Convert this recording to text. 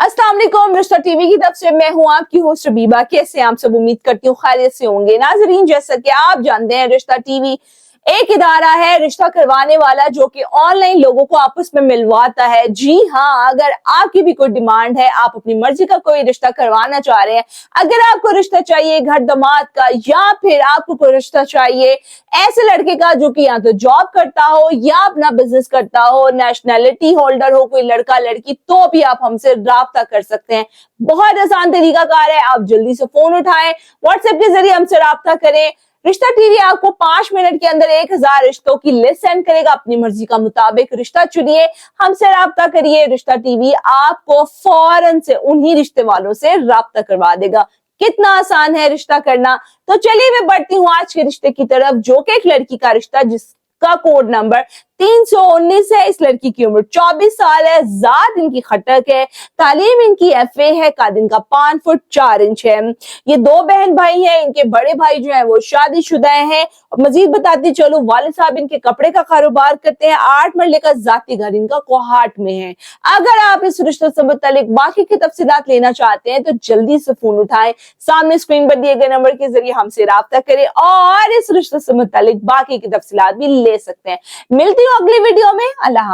अस्सलाम वालेकुम, रिश्ता टीवी की तरफ से मैं हूं आपकी होस्ट रबीबा। कैसे आप सब, उम्मीद करती हूँ खैरियत से होंगे। नाजरीन, जैसा कि आप जानते हैं, रिश्ता टीवी एक इदारा है रिश्ता करवाने वाला जो कि ऑनलाइन लोगों को आपस में मिलवाता है। जी हाँ, अगर आपकी भी कोई डिमांड है, आप अपनी मर्जी का कोई रिश्ता करवाना चाह रहे हैं, अगर आपको रिश्ता चाहिए घर दामाद का, या फिर आपको कोई रिश्ता चाहिए ऐसे लड़के का जो कि या तो जॉब करता हो या अपना बिजनेस करता हो, नेशनैलिटी होल्डर हो कोई लड़का लड़की, तो भी आप हमसे राब्ता कर सकते हैं। बहुत आसान तरीकाकार है, आप जल्दी से फोन उठाएं, व्हाट्सएप के जरिए हमसे राब्ता करें। रिश्ता टीवी आपको 5 मिनट के अंदर 1000 रिश्तों की लिस्ट सेंड करेगा। अपनी मर्जी का मुताबिक रिश्ता चुनिए, हमसे राब्ता करिए। रिश्ता टीवी आपको फौरन से उन्हीं रिश्ते वालों से राब्ता करवा देगा। कितना आसान है रिश्ता करना। तो चलिए मैं बढ़ती हूँ आज के रिश्ते की तरफ, जो कि एक लड़की का रिश्ता जिसका कोड नंबर 319 है। इस लड़की की उम्र 24 साल है, जात इनकी खटक है, तालीम इनकी FA है, कद इनका 5 फुट 4 इंच है। ये 2 बहन भाई हैं, इनके बड़े भाई जो हैं वो शादीशुदा हैं। और मजीद बताती चलो, वालिद साहब इनके कपड़े का कारोबार करते हैं। 8 मरले का जाती घर इनका कोहाट में है। अगर आप इस रिश्ते से मुतालिक बाकी की तफसीलात लेना चाहते हैं तो जल्दी से फोन उठाएं, सामने स्क्रीन पर दिए गए नंबर के जरिए हमसे राब्ता करें और इस रिश्ते से मुतालिक बाकी की तफसीलात भी ले सकते हैं। मिलती हूँ अगली वीडियो में। अल्लाह।